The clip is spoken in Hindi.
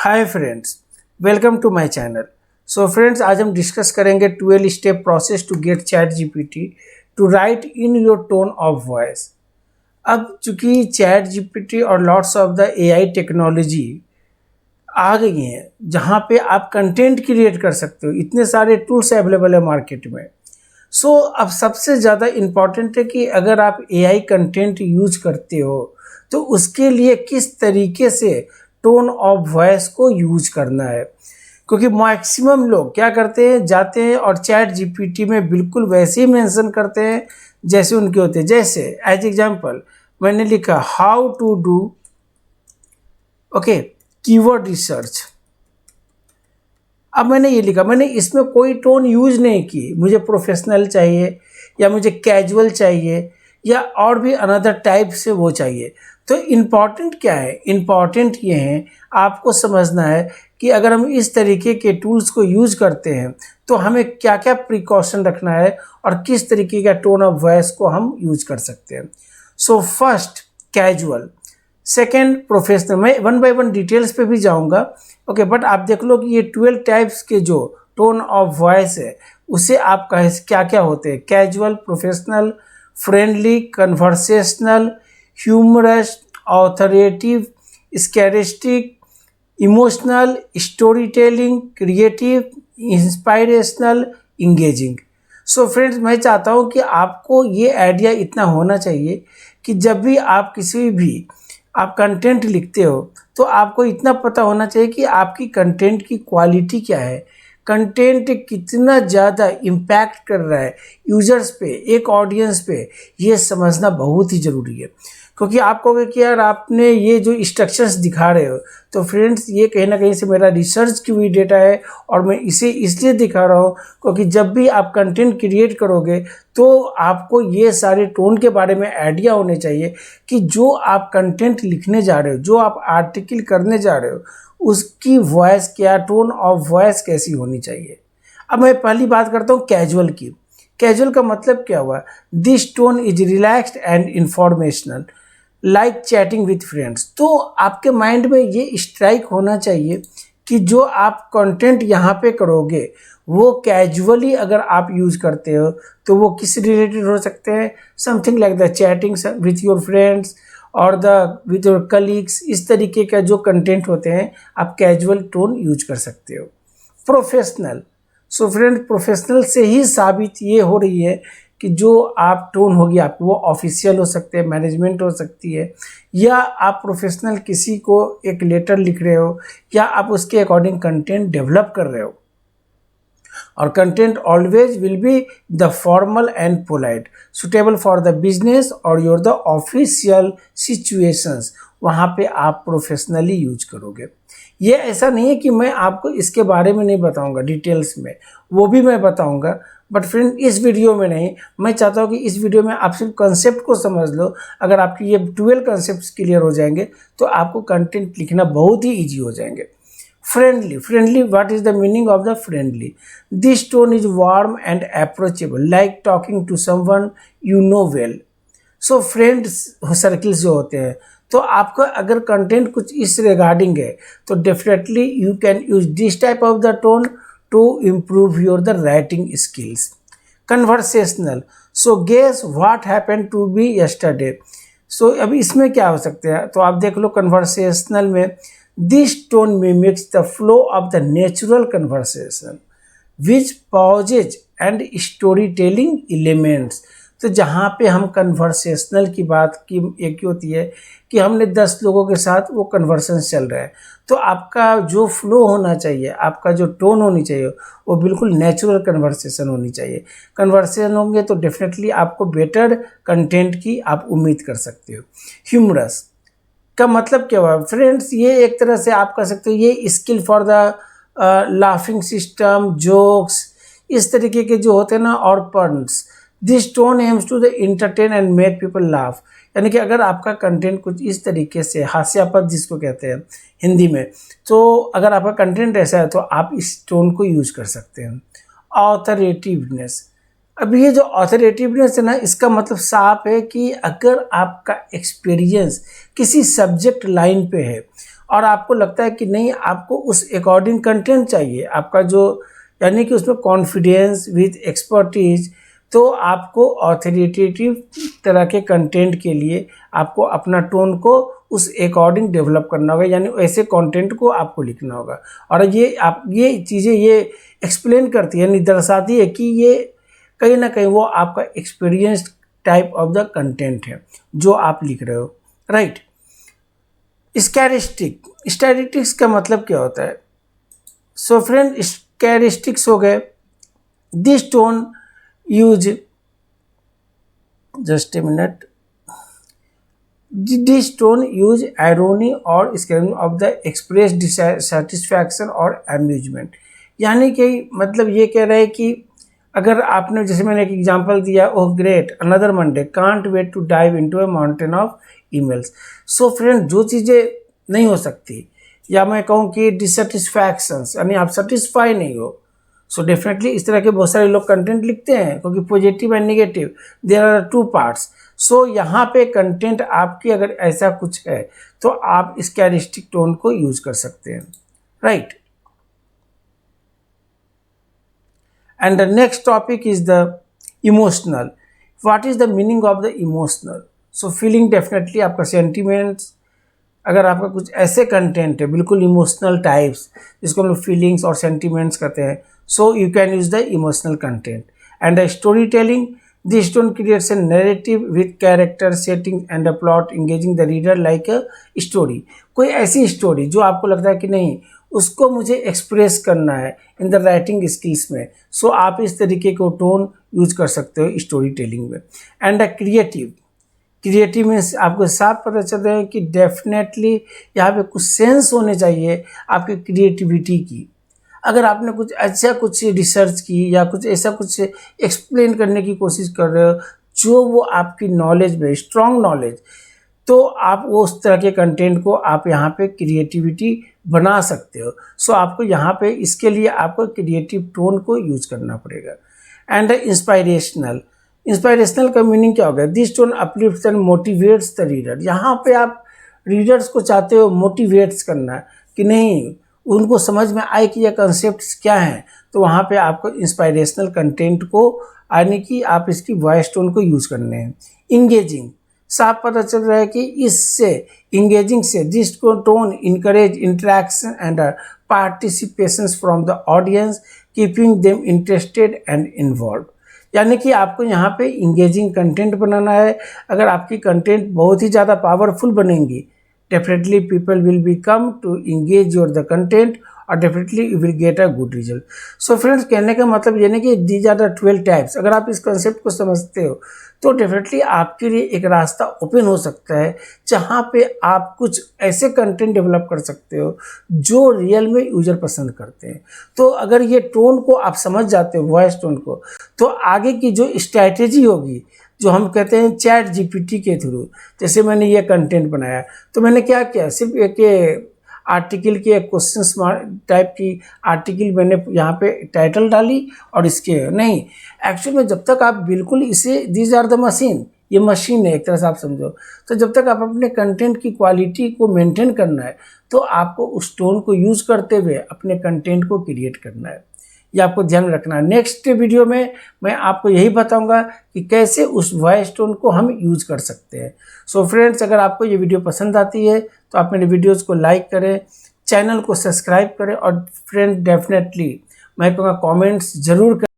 Hi friends, welcome to my channel. So friends, आज हम डिस्कस करेंगे 12 step process to get chat GPT to write in your tone of voice. अब चूंकि चैट जीपीटी और lots of the AI technology आ गई हैं जहाँ पे आप कंटेंट क्रिएट कर सकते हो, इतने सारे टूल्स अवेलेबल है मार्केट में। अब सबसे ज़्यादा इम्पॉर्टेंट है कि अगर आप एआई कंटेंट यूज करते हो तो उसके लिए किस तरीके से टोन ऑफ वॉइस को यूज करना है, क्योंकि मैक्सिमम लोग क्या करते हैं, जाते हैं और चैट जीपीटी में बिल्कुल वैसे ही मेंशन करते हैं जैसे उनके होते हैं। जैसे एज एग्जांपल मैंने लिखा how to do keyword research. अब मैंने ये लिखा, मैंने इसमें कोई टोन यूज नहीं की, मुझे प्रोफेशनल चाहिए या मुझे कैजुअल चाहिए या और भी अनदर टाइप से वो चाहिए। तो इम्पॉर्टेंट क्या है, इम्पॉर्टेंट ये है आपको समझना है कि अगर हम इस तरीके के टूल्स को यूज करते हैं तो हमें क्या क्या प्रिकॉशन रखना है और किस तरीके का टोन ऑफ वॉइस को हम यूज कर सकते हैं। First casual, second professional. मैं वन बाय वन डिटेल्स पे भी जाऊंगा, बट आप देख लो कि ये 12 टाइप्स के जो टोन ऑफ वॉइस है उसे आप क्या क्या होते हैं। Casual, professional, friendly, conversational, humorous, authoritative, sarcastic, emotional, story telling, creative, inspirational, engaging. Friends, मैं चाहता हूँ कि आपको ये आइडिया इतना होना चाहिए कि जब भी आप किसी भी आप कंटेंट लिखते हो तो आपको इतना पता होना चाहिए कि आपकी कंटेंट की क्वालिटी क्या है, कंटेंट कितना ज़्यादा इम्पैक्ट कर रहा है यूजर्स पे, एक ऑडियंस पे। ये समझना बहुत ही ज़रूरी है, क्योंकि आप कहोगे कि यार आपने ये जो स्ट्रक्चर्स दिखा रहे हो, तो फ्रेंड्स ये कहीं ना कहीं से मेरा रिसर्च की हुई डेटा है और मैं इसे इसलिए दिखा रहा हूँ क्योंकि जब भी आप कंटेंट क्रिएट करोगे तो आपको ये सारे टोन के बारे में आइडिया होने चाहिए कि जो आप कंटेंट लिखने जा रहे हो, जो आप आर्टिकल करने जा रहे हो, उसकी वॉइस क्या, टोन ऑफ वॉइस कैसी होनी चाहिए। अब मैं पहली बात करता हूँ कैजुअल की। कैजुअल का मतलब क्या हुआ, this tone is relaxed and informational like chatting with friends. तो आपके माइंड में ये स्ट्राइक होना चाहिए कि जो आप कंटेंट यहाँ पे करोगे वो कैजुअली अगर आप यूज करते हो तो वो किस रिलेटेड हो सकते हैं, something like the chatting with your friends और द विथ योर कलीग्स। इस तरीके का जो कंटेंट होते हैं आप कैजुअल टोन यूज कर सकते हो। प्रोफेशनल, फ्रेंड प्रोफेशनल से ही साबित ये हो रही है कि जो आप टोन होगी आपकी वो ऑफिशियल हो सकते हैं, मैनेजमेंट हो सकती है, या आप प्रोफेशनल किसी को एक लेटर लिख रहे हो या आप उसके अकॉर्डिंग कंटेंट डेवलप कर रहे हो। और content always will be the formal and polite, suitable for the business और योर द ऑफिशियल सिचुएशंस। वहाँ पे आप प्रोफेशनली यूज करोगे। ये ऐसा नहीं है कि मैं आपको इसके बारे में नहीं बताऊंगा डिटेल्स में, वो भी मैं बताऊंगा, बट फ्रेंड इस वीडियो में नहीं। मैं चाहता हूँ कि इस वीडियो में आप सिर्फ कंसेप्ट को समझ लो। अगर आपकी ये 12 कंसेप्ट क्लियर हो जाएंगे तो आपको कंटेंट लिखना बहुत ही ईजी हो जाएंगे। Friendly, friendly, what is the meaning of the friendly? This tone is warm and approachable like talking to someone you know well. Friends circles जो होते हैं, तो आपका अगर कंटेंट कुछ इस रिगार्डिंग है तो definitely you can use this type of the tone to improve your the writing skills. Conversational, guess what happened to be yesterday. अभी इसमें क्या हो सकते हैं, तो आप देख लो कन्वर्सेशनल में this tone mimics the flow of the natural conversation which pauses and storytelling elements. तो जहाँ पे हम कन्वर्सेशनल की बात की, एक होती है कि हमने 10 लोगों के साथ वो कन्वर्सेशन चल रहा है, तो आपका जो फ्लो होना चाहिए, आपका जो टोन होनी चाहिए वो बिल्कुल नेचुरल कन्वर्सेशन होनी चाहिए। कन्वर्सेशन होंगे तो डेफिनेटली आपको बेटर कंटेंट की आप उम्मीद कर सकते हो। ह्यूमरस का मतलब क्या हुआ फ्रेंड्स, ये एक तरह से आप कह सकते हो ये skill for the laughing system, jokes, इस तरीके के जो होते हैं ना, और points. This tone aims to the entertain and make people laugh. यानी कि अगर आपका कंटेंट कुछ इस तरीके से, हास्यास्पद जिसको कहते हैं हिंदी में, तो अगर आपका कंटेंट ऐसा है तो आप इस टोन को यूज कर सकते हैं। ऑथोरेटिवनेस, अब ये जो ऑथोरेटिवनेस है ना, इसका मतलब साफ है कि अगर आपका एक्सपीरियंस किसी सब्जेक्ट लाइन पे है और आपको लगता है कि नहीं, आपको उस अकॉर्डिंग कंटेंट चाहिए आपका, जो यानी कि उसमें कॉन्फिडेंस विथ एक्सपर्टीज, तो आपको ऑथोरिटेटिव तरह के कंटेंट के लिए आपको अपना टोन को उस अकॉर्डिंग डेवलप करना होगा, यानी ऐसे कंटेंट को आपको लिखना होगा। और ये चीज़ें ये एक्सप्लेन करती है, यानी दर्शाती है कि ये कहीं ना कहीं वो आपका experienced type of the content है जो आप लिख रहे हो, राइट। स्टैटिस्टिक्स का मतलब क्या होता है? सो फ्रेंड, स्टैटिस्टिक्स हो गए, this tone use, just a minute, this tone use irony or scream of the express dissatisfaction और amusement। यानी कि मतलब ये कह रहा है कि अगर आपने, जैसे मैंने एक एग्जांपल दिया, oh great another Monday can't wait to dive into a mountain of emails. So friend, जो चीज़ें नहीं हो सकती, या मैं कहूँ कि डिससेटिस्फैक्शंस, यानी आप सेटिस्फाई नहीं हो, सो डेफिनेटली इस तरह के बहुत सारे लोग कंटेंट लिखते हैं, क्योंकि positive and negative there are two parts. So यहाँ पे कंटेंट आपकी अगर ऐसा कुछ है तो आप इस कैरेक्टरिस्टिक टोन को यूज कर सकते हैं, right. And the next topic is the emotional. What is the meaning of the emotional? So feeling, definitely आपका सेंटिमेंट्स, अगर आपका कुछ ऐसे कंटेंट है बिल्कुल इमोशनल टाइप्स, जिसको हम लोग फीलिंग्स और सेंटिमेंट्स कहते हैं, so you can use the emotional content. And the story telling, this tone creates a narrative with character setting and a plot engaging the reader like a story. कोई ऐसी स्टोरी जो आपको लगता है कि नहीं, उसको मुझे एक्सप्रेस करना है इन द राइटिंग स्किल्स में, सो आप इस तरीके को टोन यूज कर सकते हो स्टोरी टेलिंग में। एंड द क्रिएटिव मीन्स आपको साफ पता चल रहा है कि डेफिनेटली यहाँ पे कुछ सेंस होने चाहिए आपकी क्रिएटिविटी की। अगर आपने कुछ रिसर्च की या कुछ ऐसा कुछ एक्सप्लेन करने की कोशिश कर रहे हो जो वो आपकी नॉलेज में स्ट्रॉन्ग नॉलेज, तो आप वो उस तरह के कंटेंट को आप यहाँ पे क्रिएटिविटी बना सकते हो। सो आपको यहाँ पे इसके लिए आपको क्रिएटिव टोन को यूज करना पड़ेगा। एंड इंस्पायरेशनल का मीनिंग क्या होगा? This tone uplifts and motivates the reader. यहाँ पे आप रीडर्स को चाहते हो मोटिवेट्स करना, कि नहीं उनको समझ में आए कि ये कंसेप्ट्स क्या हैं, तो वहाँ पे आपको इंस्पायरेशनल कंटेंट को, यानी कि आप इसकी वॉइस टोन को यूज़ करने हैं। इंगेजिंग, साफ पता चल रहा है कि इससे इंगेजिंग से this tone encourage interaction and participation from the audience keeping them interested and involve. यानी कि आपको यहाँ पे इंगेजिंग कंटेंट बनाना है। अगर आपकी कंटेंट बहुत ही ज़्यादा पावरफुल बनेंगी, definitely people will be come to engage your the content और definitely you will get a good result। so friends, कहने का मतलब ये नहीं कि these are the 12 types। अगर आप इस कंसेप्ट को समझते हो तो डेफिनेटली आपके लिए एक रास्ता ओपन हो सकता है जहाँ पे आप कुछ ऐसे कंटेंट डेवलप कर सकते हो जो रियल में यूजर पसंद करते हैं। तो अगर ये टोन को आप समझ जाते हो, वॉइस टोन को, तो आगे की जो स्ट्रैटेजी होगी, जो हम कहते हैं चैट जीपीटी के थ्रू, जैसे मैंने ये कंटेंट बनाया तो मैंने क्या किया, सिर्फ एक आर्टिकल की एक क्वेश्चन टाइप की आर्टिकल मैंने यहाँ पे टाइटल डाली और इसके नहीं, एक्चुअल में जब तक आप बिल्कुल इसे, दीज आर द मशीन, ये मशीन है एक तरह से आप समझो, तो जब तक आप अपने कंटेंट की क्वालिटी को मेंटेन करना है तो आपको उस टोन को यूज़ करते हुए अपने कंटेंट को क्रिएट करना है, ये आपको ध्यान रखना है। नेक्स्ट वीडियो में मैं आपको यही बताऊंगा कि कैसे उस वॉइस टोन को हम यूज कर सकते हैं। सो फ्रेंड्स, अगर आपको ये वीडियो पसंद आती है तो आप मेरे वीडियोस को लाइक करें, चैनल को सब्सक्राइब करें और फ्रेंड डेफिनेटली मैं कहूँगा कमेंट्स जरूर करें।